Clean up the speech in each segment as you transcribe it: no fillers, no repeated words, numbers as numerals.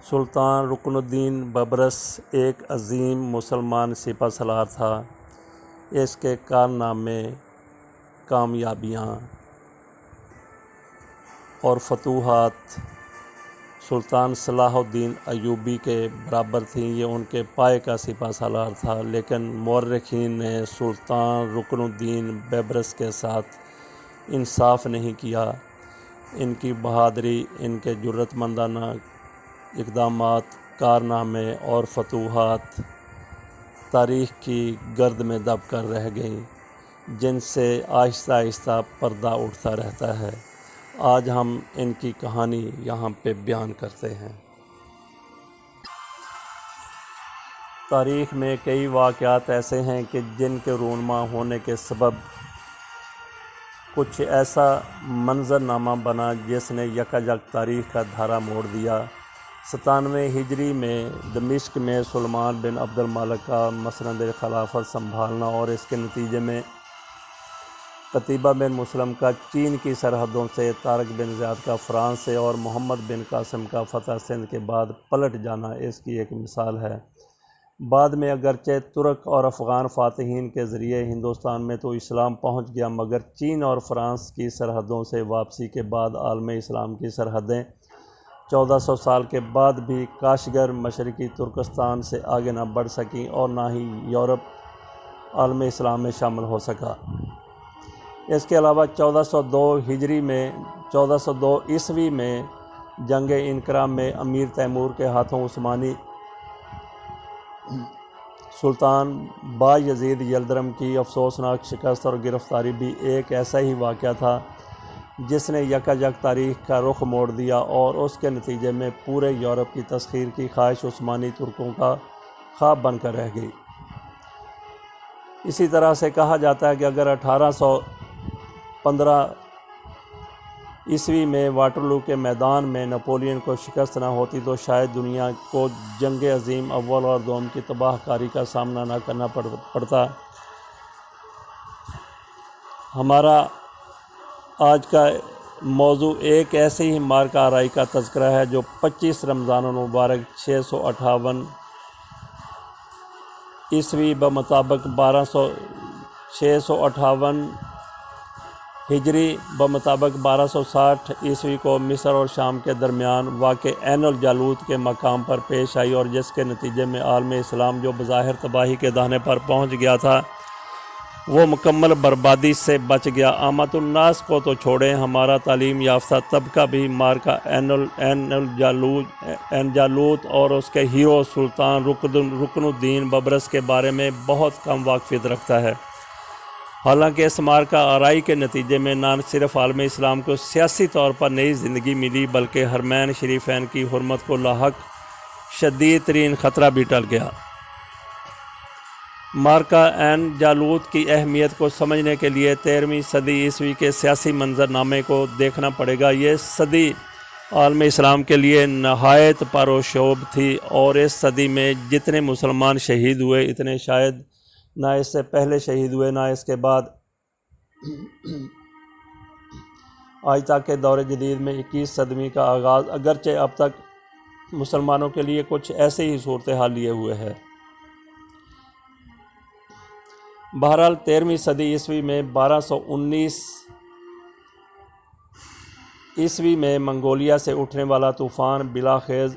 سلطان رکن الدین ببرس ایک عظیم مسلمان سپہ سالار تھا۔ اس کے کارنامے، کامیابیاں اور فتوحات سلطان صلاح الدین ایوبی کے برابر تھیں۔ یہ ان کے پائے کا سپہ سالار تھا، لیکن مورخین نے سلطان رکن الدین ببرس کے ساتھ انصاف نہیں کیا۔ ان کی بہادری، ان کے جرأت مندانہ اقدامات، کارنامے اور فتوحات تاریخ کی گرد میں دب کر رہ گئیں، جن سے آہستہ آہستہ پردہ اٹھتا رہتا ہے۔ آج ہم ان کی کہانی یہاں پہ بیان کرتے ہیں۔ تاریخ میں کئی واقعات ایسے ہیں کہ جن کے رونما ہونے کے سبب کچھ ایسا منظرنامہ بنا جس نے یکایک تاریخ کا دھارا موڑ دیا۔ 97 ہجری میں دمشق میں سلیمان بن عبد الملک کا مسند خلافت سنبھالنا اور اس کے نتیجے میں قتیبہ بن مسلم کا چین کی سرحدوں سے، طارق بن زیاد کا فرانس سے اور محمد بن قاسم کا فتح سندھ کے بعد پلٹ جانا اس کی ایک مثال ہے۔ بعد میں اگرچہ ترک اور افغان فاتحین کے ذریعے ہندوستان میں تو اسلام پہنچ گیا، مگر چین اور فرانس کی سرحدوں سے واپسی کے بعد عالم اسلام کی سرحدیں 1400 سال کے بعد بھی کاشغر مشرقی ترکستان سے آگے نہ بڑھ سکیں اور نہ ہی یورپ عالم اسلام میں شامل ہو سکا۔ اس کے علاوہ 1402 عیسوی میں جنگ انقرہ میں امیر تیمور کے ہاتھوں عثمانی سلطان با یزید یلدرم کی افسوسناک شکست اور گرفتاری بھی ایک ایسا ہی واقعہ تھا جس نے یکایک تاریخ کا رخ موڑ دیا، اور اس کے نتیجے میں پورے یورپ کی تسخیر کی خواہش عثمانی ترکوں کا خواب بن کر رہ گئی۔ اسی طرح سے کہا جاتا ہے کہ اگر 1815 عیسوی میں واٹرلو کے میدان میں نپولین کو شکست نہ ہوتی تو شاید دنیا کو جنگ عظیم اول اور دوم کی تباہ کاری کا سامنا نہ کرنا پڑتا۔ ہمارا آج کا موضوع ایک ایسے ہی مارکہ آرائی کا تذکرہ ہے جو 25 رمضان المبارک 658 عیسوی بمطابق 658 ہجری بمطابق 1260 عیسوی کو مصر اور شام کے درمیان واقع عین الجالوت کے مقام پر پیش آئی، اور جس کے نتیجے میں عالم اسلام جو بظاہر تباہی کے دہانے پر پہنچ گیا تھا وہ مکمل بربادی سے بچ گیا۔ عامۃ الناس کو تو چھوڑیں، ہمارا تعلیم یافتہ طبقہ بھی مارکہ عین جالوت اور اس کے ہیرو سلطان رکن الدین ببرس کے بارے میں بہت کم واقفیت رکھتا ہے۔ حالانکہ اس مارکہ آرائی کے نتیجے میں نہ صرف عالم اسلام کو سیاسی طور پر نئی زندگی ملی، بلکہ حرمین شریفین کی حرمت کو لاحق شدید ترین خطرہ بھی ٹل گیا۔ مارکہ عین جالوت کی اہمیت کو سمجھنے کے لیے 13ویں صدی عیسوی کے سیاسی منظرنامے کو دیکھنا پڑے گا۔ یہ صدی عالم اسلام کے لیے نہایت پرشوب تھی، اور اس صدی میں جتنے مسلمان شہید ہوئے اتنے شاید نہ اس سے پہلے شہید ہوئے نہ اس کے بعد۔ آج تک کے دور جدید میں 21 صدی کا آغاز اگرچہ اب تک مسلمانوں کے لیے کچھ ایسے ہی صورتحال لیے ہوئے ہے۔ بہرحال 13ویں صدی عیسوی میں 1219 عیسوی میں منگولیا سے اٹھنے والا طوفان بلاخیز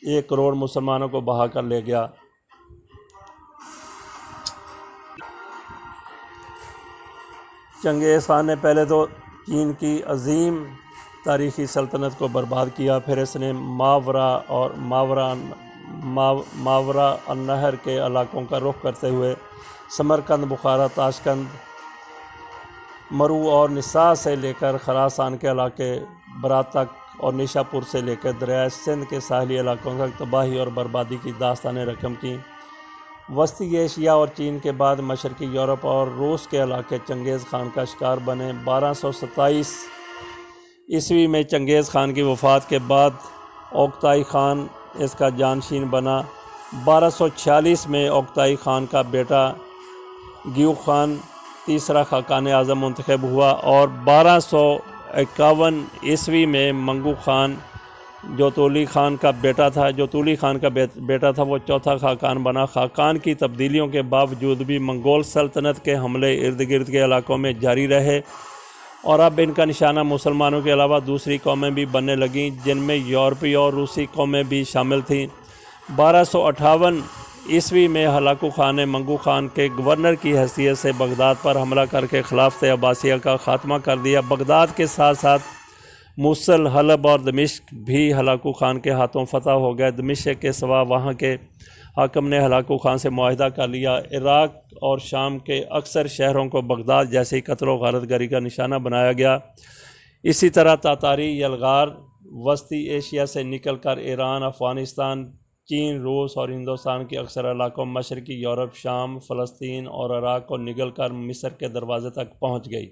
1 کروڑ مسلمانوں کو بہا کر لے گیا۔ چنگیز خان نے پہلے تو چین کی عظیم تاریخی سلطنت کو برباد کیا، پھر اس نے ماورا النہر کے علاقوں کا رخ کرتے ہوئے سمرقند، بخارا، تاشقند، مرو اور نسا سے لے کر خراسان کے علاقے برات تک اور نیشا پور سے لے کر دریائے سندھ کے ساحلی علاقوں تک تباہی اور بربادی کی داستانیں رقم کیں۔ وسطی ایشیا اور چین کے بعد مشرقی یورپ اور روس کے علاقے چنگیز خان کا شکار بنے۔ 1227 عیسوی میں چنگیز خان کی وفات کے بعد اوکتائی خان اس کا جانشین بنا۔ 1246 میں اوکتائی خان کا بیٹا گیو خان تیسرا خاقان اعظم منتخب ہوا، اور 1251 عیسوی میں منگو خان جو تولی خان کا بیٹا تھا وہ چوتھا خاقان بنا۔ خاقان کی تبدیلیوں کے باوجود بھی منگول سلطنت کے حملے ارد گرد کے علاقوں میں جاری رہے، اور اب ان کا نشانہ مسلمانوں کے علاوہ دوسری قومیں بھی بننے لگیں، جن میں یورپی اور روسی قومیں بھی شامل تھیں۔ 1258 عیسوی میں ہلاکو خان نے منگو خان کے گورنر کی حیثیت سے بغداد پر حملہ کر کے خلافت عباسیہ کا خاتمہ کر دیا۔ بغداد کے ساتھ ساتھ موصل، حلب اور دمشق بھی ہلاکو خان کے ہاتھوں فتح ہو گئے۔ دمشق کے سوا وہاں کے حاکم نے ہلاکو خان سے معاہدہ کر لیا۔ عراق اور شام کے اکثر شہروں کو بغداد جیسی قتل و غارت گری کا نشانہ بنایا گیا۔ اسی طرح تاتاری یلغار وسطی ایشیا سے نکل کر ایران، افغانستان، چین، روس اور ہندوستان کے اکثر علاقوں، مشرقی یورپ، شام، فلسطین اور عراق کو نگل کر مصر کے دروازے تک پہنچ گئی۔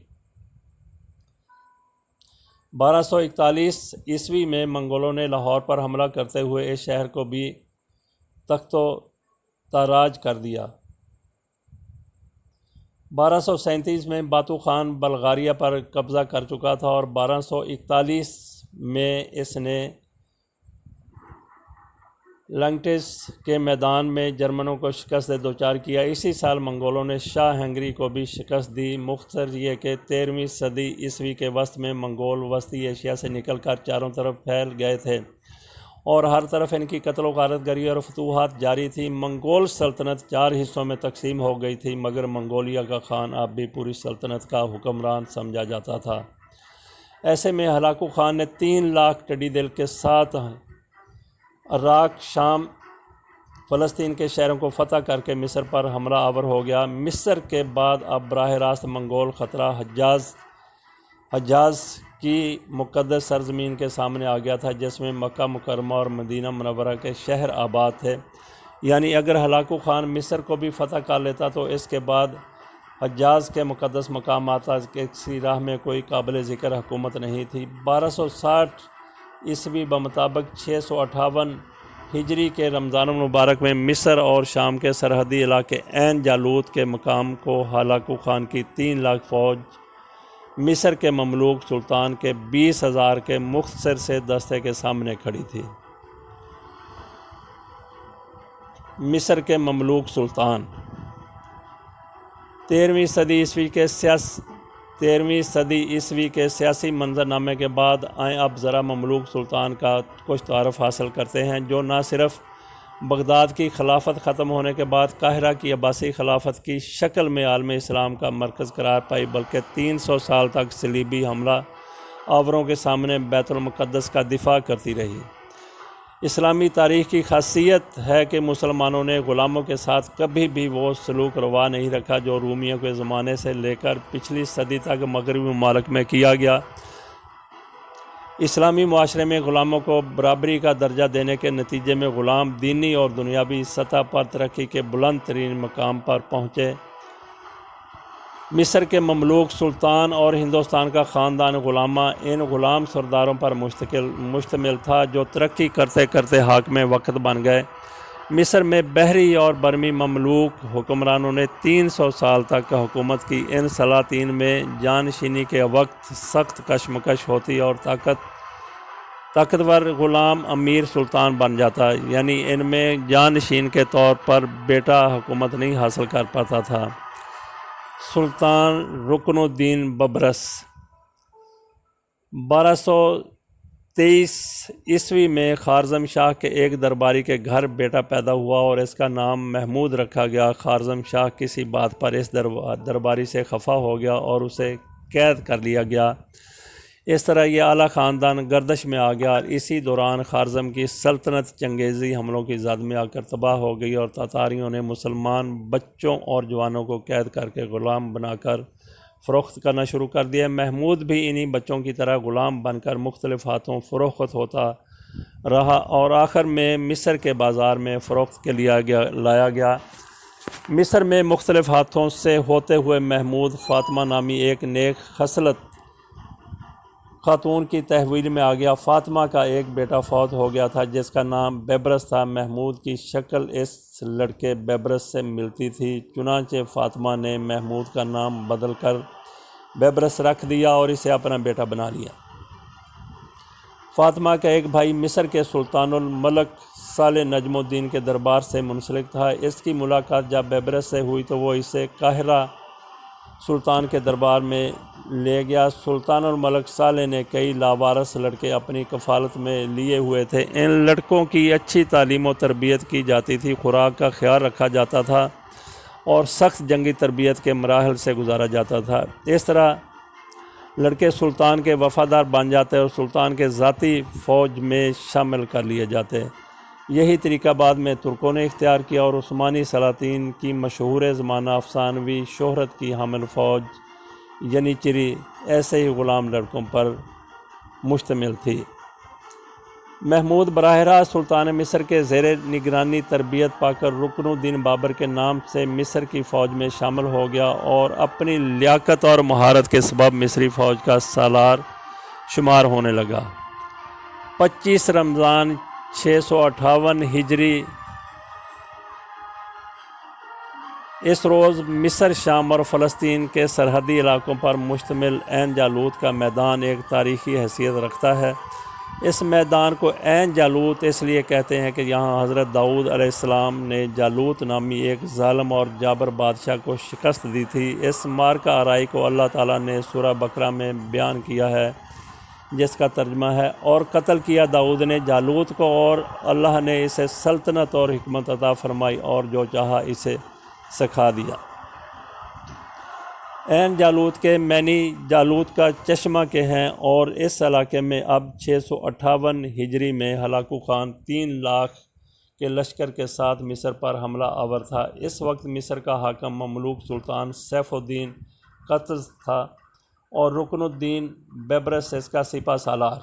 1241 عیسوی میں منگولوں نے لاہور پر حملہ کرتے ہوئے اس شہر کو بھی تخت و تاراج کر دیا۔ 1237 میں باتو خان بلغاریہ پر قبضہ کر چکا تھا اور 1241 میں اس نے لنگٹس کے میدان میں جرمنوں کو شکست دے دوچار کیا۔ اسی سال منگولوں نے شاہ ہنگری کو بھی شکست دی۔ مختصر یہ کہ 13ویں صدی عیسوی کے وسط میں منگول وسطی ایشیا سے نکل کر چاروں طرف پھیل گئے تھے اور ہر طرف ان کی قتل و غارت گری اور فتوحات جاری تھی۔ منگول سلطنت 4 حصوں میں تقسیم ہو گئی تھی، مگر منگولیا کا خان اب بھی پوری سلطنت کا حکمران سمجھا جاتا تھا۔ ایسے میں ہلاکو خان نے 3 لاکھ ٹڈی دل کے ساتھ عراق، شام، فلسطین کے شہروں کو فتح کر کے مصر پر حملہ آور ہو گیا۔ مصر کے بعد اب براہ راست منگول خطرہ حجاز کی مقدس سرزمین کے سامنے آ گیا تھا، جس میں مکہ مکرمہ اور مدینہ منورہ کے شہر آباد تھے۔ یعنی اگر ہلاکو خان مصر کو بھی فتح کر لیتا تو اس کے بعد حجاز کے مقدس مقامات کی راہ میں کوئی قابل ذکر حکومت نہیں تھی۔ 1260 عیسوی بمطابق 658 ہجری کے رمضان المبارک میں مصر اور شام کے سرحدی علاقے عین جالوت کے مقام کو ہلاکو خان کی 3 لاکھ فوج مصر کے مملوک سلطان کے 20,000 کے مختصر سے دستے کے سامنے کھڑی تھی۔ مصر کے مملوک سلطان 13ویں صدی عیسوی کے سیاسی منظرنامے کے بعد آئیں اب ذرا مملوک سلطان کا کچھ تعارف حاصل کرتے ہیں، جو نہ صرف بغداد کی خلافت ختم ہونے کے بعد قاہرہ کی عباسی خلافت کی شکل میں عالم اسلام کا مرکز قرار پائی، بلکہ 300 سال تک صلیبی حملہ آوروں کے سامنے بیت المقدس کا دفاع کرتی رہی۔ اسلامی تاریخ کی خاصیت ہے کہ مسلمانوں نے غلاموں کے ساتھ کبھی بھی وہ سلوک روا نہیں رکھا جو رومیوں کے زمانے سے لے کر پچھلی صدی تک مغربی ممالک میں کیا گیا۔ اسلامی معاشرے میں غلاموں کو برابری کا درجہ دینے کے نتیجے میں غلام دینی اور دنیاوی سطح پر ترقی کے بلند ترین مقام پر پہنچے۔ مصر کے مملوک سلطان اور ہندوستان کا خاندان غلامہ ان غلام سرداروں پر مشتمل تھا جو ترقی کرتے کرتے حاکم وقت بن گئے۔ مصر میں بحری اور برمی مملوک حکمرانوں نے 300 سال تک حکومت کی۔ ان سلاطین میں جانشینی کے وقت سخت کشمکش ہوتی اور طاقتور غلام امیر سلطان بن جاتا، یعنی ان میں جانشین کے طور پر بیٹا حکومت نہیں حاصل کر پاتا تھا۔ سلطان رکن الدین ببرس 1223 عیسوی میں خوارزم شاہ کے ایک درباری کے گھر بیٹا پیدا ہوا اور اس کا نام محمود رکھا گیا۔ خوارزم شاہ کسی بات پر اس درباری سے خفا ہو گیا اور اسے قید کر لیا گیا۔ اس طرح یہ اعلیٰ خاندان گردش میں آ گیا اور اسی دوران خوارزم کی سلطنت چنگیزی حملوں کی زد میں آ کر تباہ ہو گئی اور تاتاریوں نے مسلمان بچوں اور جوانوں کو قید کر کے غلام بنا کر فروخت کرنا شروع کر دیا۔ محمود بھی انہی بچوں کی طرح غلام بن کر مختلف ہاتھوں فروخت ہوتا رہا اور آخر میں مصر کے بازار میں فروخت کے لیے لایا گیا۔ مصر میں مختلف ہاتھوں سے ہوتے ہوئے محمود فاطمہ نامی ایک نیک خصلت خاتون کی تحویل میں آ گیا۔ فاطمہ کا ایک بیٹا فوت ہو گیا تھا جس کا نام بیبرس تھا۔ محمود کی شکل اس لڑکے بیبرس سے ملتی تھی، چنانچہ فاطمہ نے محمود کا نام بدل کر بیبرس رکھ دیا اور اسے اپنا بیٹا بنا لیا۔ فاطمہ کا ایک بھائی مصر کے سلطان الملک صالح نجم الدین کے دربار سے منسلک تھا۔ اس کی ملاقات جب بیبرس سے ہوئی تو وہ اسے قاہرہ سلطان کے دربار میں لے گیا۔ سلطان الملک صالح نے کئی لاوارث لڑکے اپنی کفالت میں لیے ہوئے تھے۔ ان لڑکوں کی اچھی تعلیم و تربیت کی جاتی تھی، خوراک کا خیال رکھا جاتا تھا اور سخت جنگی تربیت کے مراحل سے گزارا جاتا تھا۔ اس طرح لڑکے سلطان کے وفادار بن جاتے اور سلطان کے ذاتی فوج میں شامل کر لیے جاتے۔ یہی طریقہ بعد میں ترکوں نے اختیار کیا اور عثمانی سلاطین کی مشہور زمانہ افسانوی شہرت کی حامل فوج ینیچری ایسے ہی غلام لڑکوں پر مشتمل تھی۔ محمود براہ راست سلطان مصر کے زیر نگرانی تربیت پا کر رکن الدین بابر کے نام سے مصر کی فوج میں شامل ہو گیا اور اپنی لیاقت اور مہارت کے سبب مصری فوج کا سالار شمار ہونے لگا۔ 25 رمضان 658 ہجری اس روز مصر، شام اور فلسطین کے سرحدی علاقوں پر مشتمل عین جالوت کا میدان ایک تاریخی حیثیت رکھتا ہے۔ اس میدان کو عین جالوت اس لیے کہتے ہیں کہ یہاں حضرت داؤد علیہ السلام نے جالوت نامی ایک ظالم اور جابر بادشاہ کو شکست دی تھی۔ اس معرکہ آرائی کو اللہ تعالیٰ نے سورہ بقرہ میں بیان کیا ہے، جس کا ترجمہ ہے، اور قتل کیا داؤد نے جالوت کو اور اللہ نے اسے سلطنت اور حکمت عطا فرمائی اور جو چاہا اسے سکھا دیا۔ عین جالوت کے معنی جالوت کا چشمہ کے ہیں اور اس علاقے میں اب 658 ہجری میں ہلاکو خان 3 لاکھ کے لشکر کے ساتھ مصر پر حملہ آور تھا۔ اس وقت مصر کا حاکم مملوک سلطان سیف الدین قطز تھا اور رکن الدین بیبرس اس کا سپہ سالار۔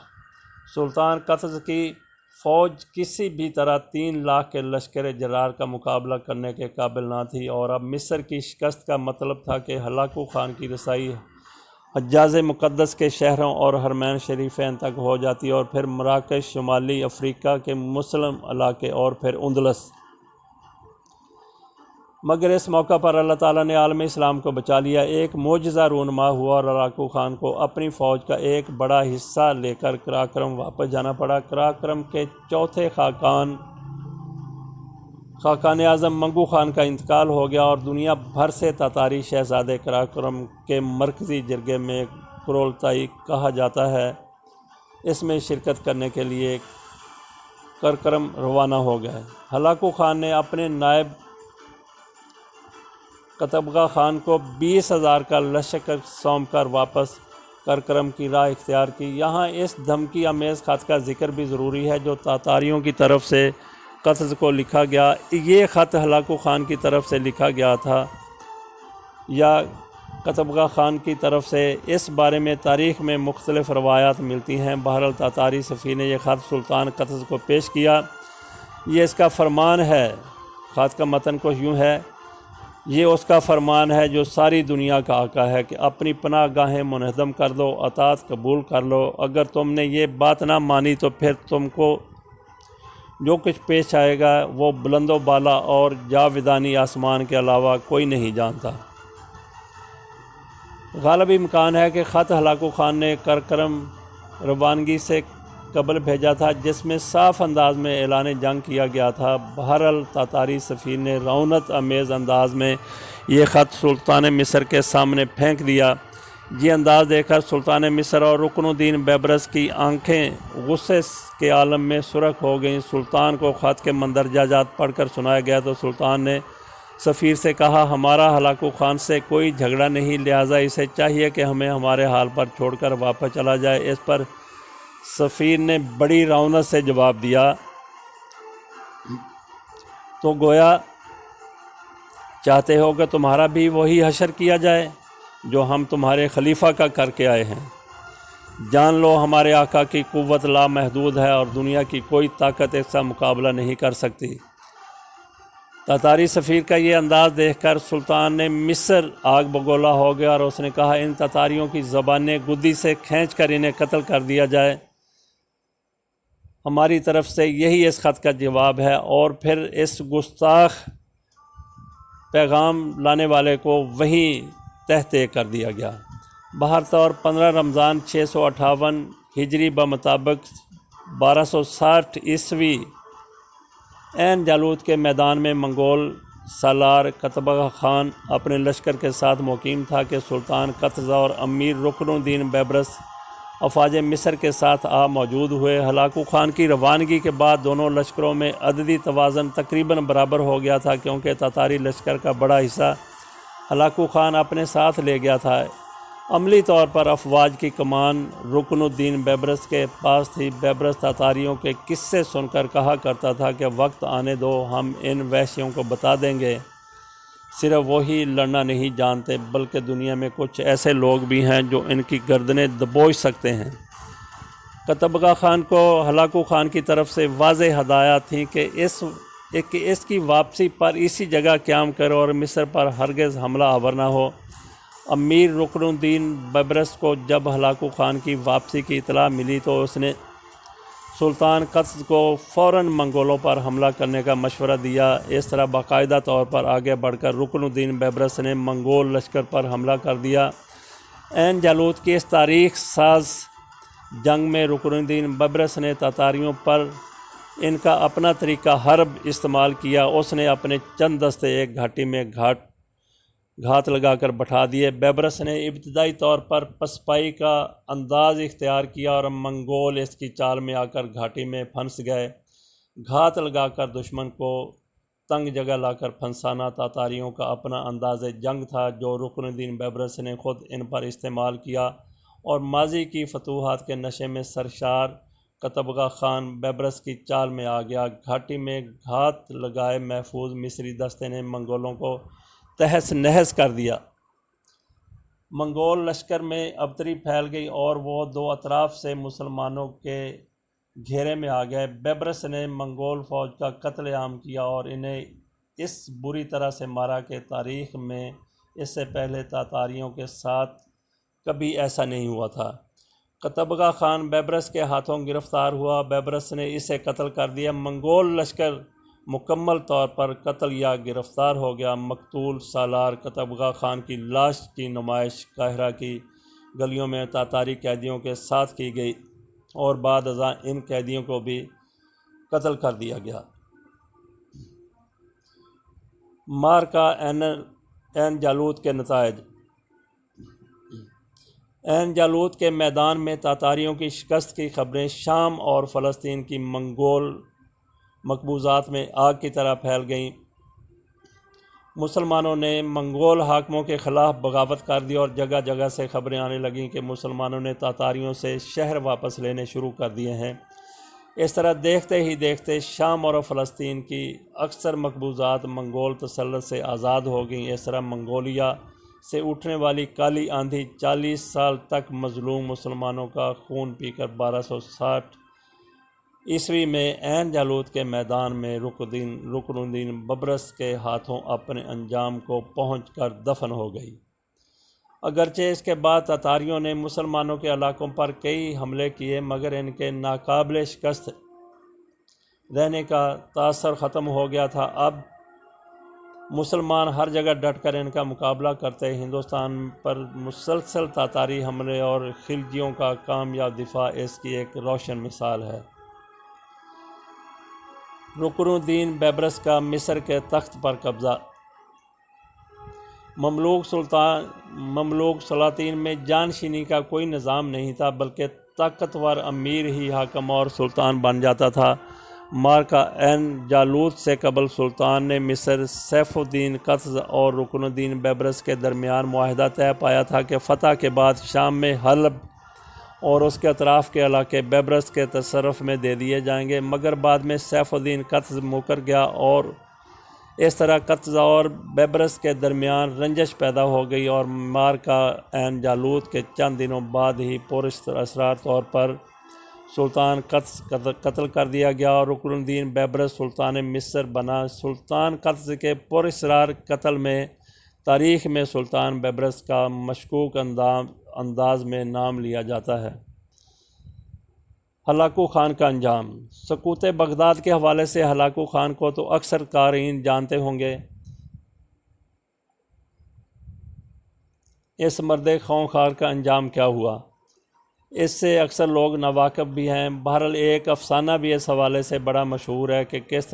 سلطان قطز کی فوج کسی بھی طرح 3 لاکھ کے لشکر جرار کا مقابلہ کرنے کے قابل نہ تھی اور اب مصر کی شکست کا مطلب تھا کہ ہلاکو خان کی رسائی حجاز مقدس کے شہروں اور حرمین شریفین تک ہو جاتی اور پھر مراکش، شمالی افریقہ کے مسلم علاقے اور پھر اندلس۔ مگر اس موقع پر اللہ تعالیٰ نے عالم اسلام کو بچا لیا۔ ایک معجزہ رونما ہوا اور ہلاکو خان کو اپنی فوج کا ایک بڑا حصہ لے کر قراقرم واپس جانا پڑا۔ قراقرم کے چوتھے خاقان اعظم منگو خان کا انتقال ہو گیا اور دنیا بھر سے تاتاری شہزادے قراقرم کے مرکزی جرگے میں قرولتائی کہا جاتا ہے، اس میں شرکت کرنے کے لیے قراقرم روانہ ہو گئے۔ ہلاکو خان نے اپنے نائب قتبغہ خان کو 20,000 کا لشکر سونپ کر واپس قراقرم کی راہ اختیار کی۔ یہاں اس دھمکی آمیز خط کا ذکر بھی ضروری ہے جو تاتاریوں کی طرف سے قطز کو لکھا گیا۔ یہ خط ہلاکو خان کی طرف سے لکھا گیا تھا یا قتبغہ خان کی طرف سے، اس بارے میں تاریخ میں مختلف روایات ملتی ہیں۔ بہرحال تاتاری سفیر نے یہ خط سلطان قطز کو پیش کیا۔ یہ اس کا فرمان ہے، خط کا متن کچھ یوں ہے: یہ اس کا فرمان ہے جو ساری دنیا کا آقا ہے کہ اپنی پناہ گاہیں منہدم کر دو، اطاعت قبول کر لو۔ اگر تم نے یہ بات نہ مانی تو پھر تم کو جو کچھ پیش آئے گا وہ بلند و بالا اور جاودانی آسمان کے علاوہ کوئی نہیں جانتا۔ غالب امکان ہے کہ خط ہلاکو خان نے قراقرم روانگی سے قبل بھیجا تھا، جس میں صاف انداز میں اعلان جنگ کیا گیا تھا۔ بہرحال تاتاری سفیر نے رعونت آمیز انداز میں یہ خط سلطان مصر کے سامنے پھینک دیا۔ یہ انداز دیکھ کر سلطان مصر اور رکن الدین بیبرس کی آنکھیں غصے کے عالم میں سرخ ہو گئیں۔ سلطان کو خط کے مندرجہ جات پڑھ کر سنایا گیا تو سلطان نے سفیر سے کہا: ہمارا ہلاکو خان سے کوئی جھگڑا نہیں، لہٰذا اسے چاہیے کہ ہمیں ہمارے حال پر چھوڑ کر واپس چلا جائے۔ اس پر سفیر نے بڑی رعونت سے جواب دیا: تو گویا چاہتے ہو کہ تمہارا بھی وہی حشر کیا جائے جو ہم تمہارے خلیفہ کا کر کے آئے ہیں۔ جان لو ہمارے آقا کی قوت لامحدود ہے اور دنیا کی کوئی طاقت اس کا مقابلہ نہیں کر سکتی۔ تاتاری سفیر کا یہ انداز دیکھ کر سلطان نے مصر آگ بگولا ہو گیا اور اس نے کہا: ان تاتاریوں کی زبانیں گدی سے کھینچ کر انہیں قتل کر دیا جائے۔ ہماری طرف سے یہی اس خط کا جواب ہے۔ اور پھر اس گستاخ پیغام لانے والے کو وہیں تحتے کر دیا گیا۔ بہرطور 15 رمضان 658 ہجری بمطابق 1260 عین جالوت کے میدان میں منگول سالار قتبغہ خان اپنے لشکر کے ساتھ مقیم تھا کہ سلطان قتضہ اور امیر رکن الدین بیبرس افواج مصر کے ساتھ موجود ہوئے۔ ہلاکو خان کی روانگی کے بعد دونوں لشکروں میں عددی توازن تقریباً برابر ہو گیا تھا، کیونکہ تاتاری لشکر کا بڑا حصہ ہلاکو خان اپنے ساتھ لے گیا تھا۔ عملی طور پر افواج کی کمان رکن الدین بیبرس کے پاس تھی۔ بیبرس تاتاریوں کے قصے سن کر کہا کرتا تھا کہ وقت آنے دو، ہم ان وحشیوں کو بتا دیں گے، صرف وہی لڑنا نہیں جانتے، بلکہ دنیا میں کچھ ایسے لوگ بھی ہیں جو ان کی گردنیں دبوچ سکتے ہیں۔ قتبغہ خان کو ہلاکو خان کی طرف سے واضح ہدایات تھیں کہ اس کی واپسی پر اسی جگہ قیام کرے اور مصر پر ہرگز حملہ آور نہ ہو۔ امیر رکن الدین بیبرس کو جب ہلاکو خان کی واپسی کی اطلاع ملی تو اس نے سلطان قطز کو فوراً منگولوں پر حملہ کرنے کا مشورہ دیا۔ اس طرح باقاعدہ طور پر آگے بڑھ کر رکن الدین بیبرس نے منگول لشکر پر حملہ کر دیا۔ عین جالوت کی اس تاریخ ساز جنگ میں رکن الدین بیبرس نے تاتاریوں پر ان کا اپنا طریقہ حرب استعمال کیا۔ اس نے اپنے چند دستے ایک گھاٹی میں گھات لگا کر بٹھا دیے۔ بیبرس نے ابتدائی طور پر پسپائی کا انداز اختیار کیا اور منگول اس کی چال میں آ کر گھاٹی میں پھنس گئے۔ گھات لگا کر دشمن کو تنگ جگہ لا کر پھنسانا تاتاریوں کا اپنا انداز جنگ تھا، جو رکن الدین بیبرس نے خود ان پر استعمال کیا، اور ماضی کی فتوحات کے نشے میں سرشار قتبغہ خان بیبرس کی چال میں آ گیا۔ گھاٹی میں گھات لگائے محفوظ مصری دستے نے منگولوں کو تہس نہس کر دیا۔ منگول لشکر میں ابتری پھیل گئی اور وہ دو اطراف سے مسلمانوں کے گھیرے میں آ گئے۔ بیبرس نے منگول فوج کا قتل عام کیا اور انہیں اس بری طرح سے مارا کہ تاریخ میں اس سے پہلے تاتاریوں کے ساتھ کبھی ایسا نہیں ہوا تھا۔ قتبغہ خان بیبرس کے ہاتھوں گرفتار ہوا۔ بیبرس نے اسے قتل کر دیا۔ منگول لشکر مکمل طور پر قتل یا گرفتار ہو گیا۔ مقتول سالار قتبغہ خان کی لاش کی نمائش قاہرہ کی گلیوں میں تاتاری قیدیوں کے ساتھ کی گئی اور بعد ازاں ان قیدیوں کو بھی قتل کر دیا گیا۔ مارکا عین جالوت کے نتائج۔ عین جالوت کے میدان میں تاتاریوں کی شکست کی خبریں شام اور فلسطین کی منگول مقبوضات میں آگ کی طرح پھیل گئیں۔ مسلمانوں نے منگول حاکموں کے خلاف بغاوت کر دی اور جگہ جگہ سے خبریں آنے لگیں کہ مسلمانوں نے تاتاریوں سے شہر واپس لینے شروع کر دیے ہیں۔ اس طرح دیکھتے ہی دیکھتے شام اور فلسطین کی اکثر مقبوضات منگول تسلط سے آزاد ہو گئیں۔ اس طرح منگولیا سے اٹھنے والی کالی آندھی 40 سال تک مظلوم مسلمانوں کا خون پی کر 1260 میں عین جالوت کے میدان میں رکن الدین بیبرس کے ہاتھوں اپنے انجام کو پہنچ کر دفن ہو گئی۔ اگرچہ اس کے بعد تاتاریوں نے مسلمانوں کے علاقوں پر کئی حملے کیے، مگر ان کے ناقابل شکست رہنے کا تاثر ختم ہو گیا تھا۔ اب مسلمان ہر جگہ ڈٹ کر ان کا مقابلہ کرتے۔ ہندوستان پر مسلسل تاتاری حملے اور خلجیوں کا کامیاب دفاع اس کی ایک روشن مثال ہے۔ رکن الدین بیبرس کا مصر کے تخت پر قبضہ۔ مملوک سلاطین میں جانشینی کا کوئی نظام نہیں تھا، بلکہ طاقتور امیر ہی حاکم اور سلطان بن جاتا تھا۔ مارکا عین جالوت سے قبل سلطان نے مصر سیف الدین قطز اور رکن الدین بیبرس کے درمیان معاہدہ طے پایا تھا کہ فتح کے بعد شام میں حلب اور اس کے اطراف کے علاقے بیبرس کے تصرف میں دے دیے جائیں گے، مگر بعد میں سیف الدین قطز مکر گیا اور اس طرح قطز اور بیبرس کے درمیان رنجش پیدا ہو گئی اور مارکا عین جالوت کے چند دنوں بعد ہی پراسرار طور پر سلطان قطز قتل کر دیا گیا اور رکن الدین بیبرس سلطان مصر بنا۔ سلطان قطز کے پراسرار قتل میں تاریخ میں سلطان بیبرس کا مشکوک انداز میں نام لیا جاتا ہے۔ ہلاکو خان کا انجام۔ سقوط بغداد کے حوالے سے ہلاکو خان کو تو اکثر قارئین جانتے ہوں گے۔ اس مرد خونخوار کا انجام کیا ہوا؟ اس سے اکثر لوگ ناواقف بھی ہیں۔ بہرحال ایک افسانہ بھی اس حوالے سے بڑا مشہور ہے کہ کس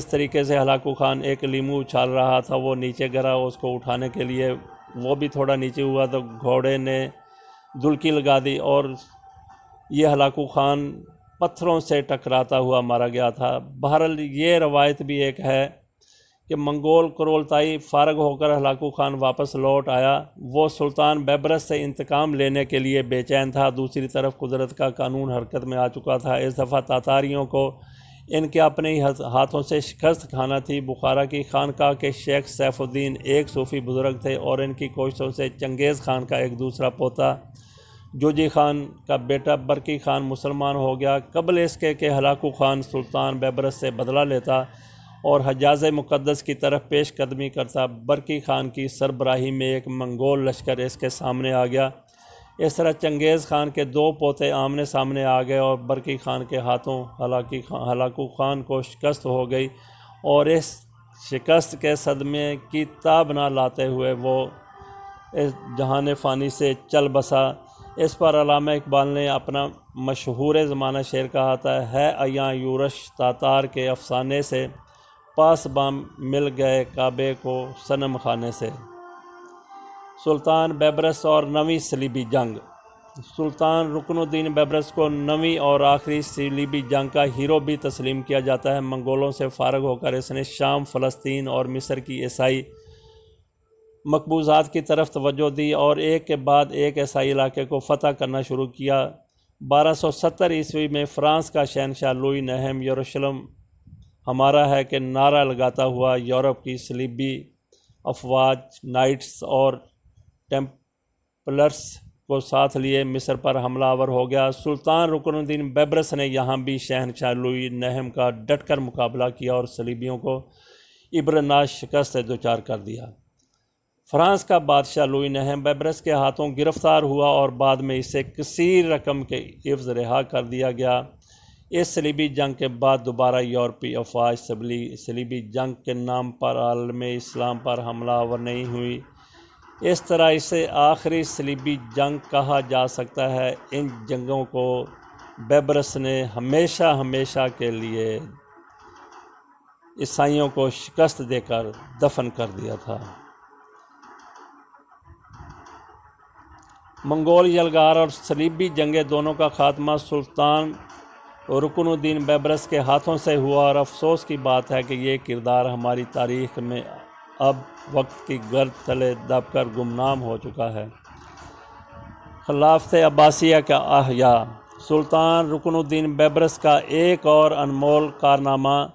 طریقے سے ہلاکو خان ایک لیمو اچھال رہا تھا، وہ نیچے گرا، اس کو اٹھانے کے لیے وہ بھی تھوڑا نیچے ہوا تو گھوڑے نے دلکی لگا دی اور یہ ہلاکو خان پتھروں سے ٹکراتا ہوا مارا گیا تھا۔ بہرحال یہ روایت بھی ایک ہے کہ منگول کرولتائی فارغ ہو کر ہلاکو خان واپس لوٹ آیا۔ وہ سلطان بیبرس سے انتقام لینے کے لیے بے چین تھا۔ دوسری طرف قدرت کا قانون حرکت میں آ چکا تھا۔ اس دفعہ تاتاریوں کو ان کے اپنے ہی ہاتھوں سے شکست کھانا تھی۔ بخارا کی خانقاہ کے شیخ سیف الدین ایک صوفی بزرگ تھے اور ان کی کوششوں سے چنگیز خان کا ایک دوسرا پوتا جوجی خان کا بیٹا برکی خان مسلمان ہو گیا۔ قبل اس کے کہ ہلاکو خان سلطان بیبرس سے بدلہ لیتا اور حجاز مقدس کی طرف پیش قدمی کرتا، برکی خان کی سربراہی میں ایک منگول لشکر اس کے سامنے آ گیا۔ اس طرح چنگیز خان کے دو پوتے آمنے سامنے آ گئے اور برکی خان کے ہاتھوں ہلاکو خان کو شکست ہو گئی اور اس شکست کے صدمے کی تاب نہ لاتے ہوئے وہ اس جہان فانی سے چل بسا۔ اس پر علامہ اقبال نے اپنا مشہور زمانہ شعر کہا تھا، ہے ایاں یورش تاتار کے افسانے سے، پاس بام مل گئے کعبے کو صنم خانے سے۔ سلطان بیبرس اور نویں صلیبی جنگ۔ سلطان رکن الدین بیبرس کو نویں اور آخری صلیبی جنگ کا ہیرو بھی تسلیم کیا جاتا ہے۔ منگولوں سے فارغ ہو کر اس نے شام، فلسطین اور مصر کی عیسائی مقبوضات کی طرف توجہ دی اور ایک کے بعد ایک عیسائی علاقے کو فتح کرنا شروع کیا۔ 1270 عیسوی میں فرانس کا شہنشاہ لوئی نہم یروشلم ہمارا ہے کہ نعرہ لگاتا ہوا یورپ کی صلیبی افواج، نائٹس اور ٹیمپلرز کو ساتھ لیے مصر پر حملہ آور ہو گیا۔ سلطان رکن الدین بیبرس نے یہاں بھی شہنشاہ لوئی نہم کا ڈٹ کر مقابلہ کیا اور صلیبیوں کو عبرتناک شکست سے دوچار کر دیا۔ فرانس کا بادشاہ لوئی نہم بیبرس کے ہاتھوں گرفتار ہوا اور بعد میں اسے کثیر رقم کے عوض رہا کر دیا گیا۔ اس صلیبی جنگ کے بعد دوبارہ یورپی افواج صلیبی جنگ کے نام پر عالم اسلام پر حملہ آور نہیں ہوئی۔ اس طرح اسے آخری صلیبی جنگ کہا جا سکتا ہے۔ ان جنگوں کو بیبرس نے ہمیشہ کے لیے عیسائیوں کو شکست دے کر دفن کر دیا تھا۔ منگول یلغار اور صلیبی جنگیں دونوں کا خاتمہ سلطان رکن الدین بیبرس کے ہاتھوں سے ہوا اور افسوس کی بات ہے کہ یہ کردار ہماری تاریخ میں اب وقت کی گرد تلے دب کر گمنام ہو چکا ہے۔ خلافت عباسیہ کا احیاء۔ سلطان رکن الدین بیبرس کا ایک اور انمول کارنامہ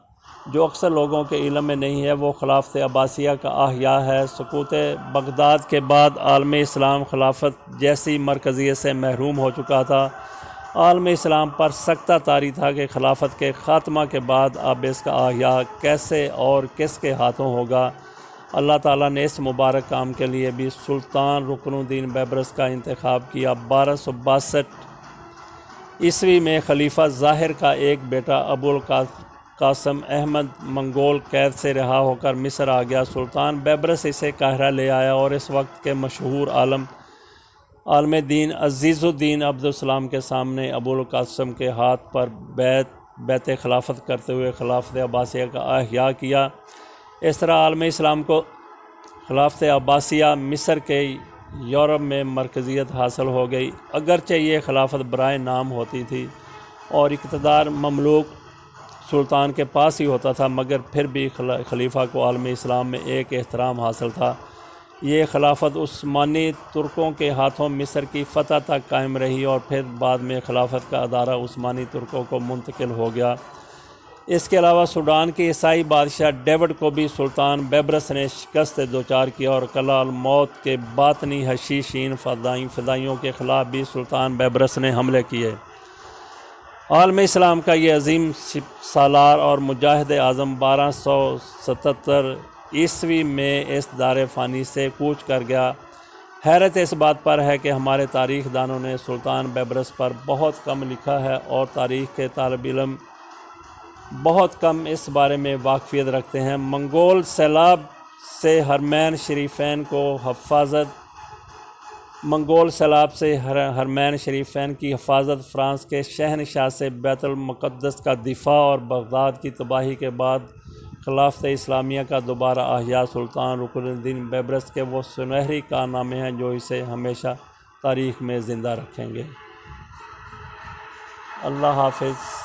جو اکثر لوگوں کے علم میں نہیں ہے وہ خلافت عباسیہ کا احیاء ہے۔ سقوط بغداد کے بعد عالم اسلام خلافت جیسی مرکزیت سے محروم ہو چکا تھا۔ عالم اسلام پر سختہ طاری تھا کہ خلافت کے خاتمہ کے بعد اب اس کا احیاء کیسے اور کس کے ہاتھوں ہوگا۔ اللہ تعالیٰ نے اس مبارک کام کے لیے بھی سلطان رکن الدین بیبرس کا انتخاب کیا۔ 1262 عیسوی میں خلیفہ ظاہر کا ایک بیٹا ابو القاسم احمد منگول قید سے رہا ہو کر مصر آ گیا۔ سلطان بیبرس اسے قاہرہ لے آیا اور اس وقت کے مشہور عالم دین عزیز الدین عبدالسلام کے سامنے ابو القاسم کے ہاتھ پر بیعت خلافت کرتے ہوئے خلافت عباسیہ کا احیاء کیا۔ اس طرح عالم اسلام کو خلافت عباسیہ مصر کے یورپ میں مرکزیت حاصل ہو گئی۔ اگرچہ یہ خلافت برائے نام ہوتی تھی اور اقتدار مملوک سلطان کے پاس ہی ہوتا تھا، مگر پھر بھی خلیفہ کو عالم اسلام میں ایک احترام حاصل تھا۔ یہ خلافت عثمانی ترکوں کے ہاتھوں مصر کی فتح تک قائم رہی اور پھر بعد میں خلافت کا ادارہ عثمانی ترکوں کو منتقل ہو گیا۔ اس کے علاوہ سوڈان کے عیسائی بادشاہ ڈیوڈ کو بھی سلطان بیبرس نے شکست سے دوچار کیا اور قلعہ الموت کے باطنی حشیشین فدائیوں کے خلاف بھی سلطان بیبرس نے حملے کیے۔ عالم اسلام کا یہ عظیم سالار اور مجاہد اعظم 1277 عیسوی میں اس دار فانی سے کوچ کر گیا۔ حیرت اس بات پر ہے کہ ہمارے تاریخ دانوں نے سلطان بیبرس پر بہت کم لکھا ہے اور تاریخ کے طالب علم بہت کم اس بارے میں واقفیت رکھتے ہیں۔ منگول سیلاب سے حرمین شریفین کو حفاظت منگول سیلاب سے حرمین شریفین کی حفاظت، فرانس کے شہنشاہ سے بیت المقدس کا دفاع اور بغداد کی تباہی کے بعد خلافت اسلامیہ کا دوبارہ احیاء، سلطان رکن الدین بیبرس کے وہ سنہری کارنامے ہیں جو اسے ہمیشہ تاریخ میں زندہ رکھیں گے۔ اللہ حافظ۔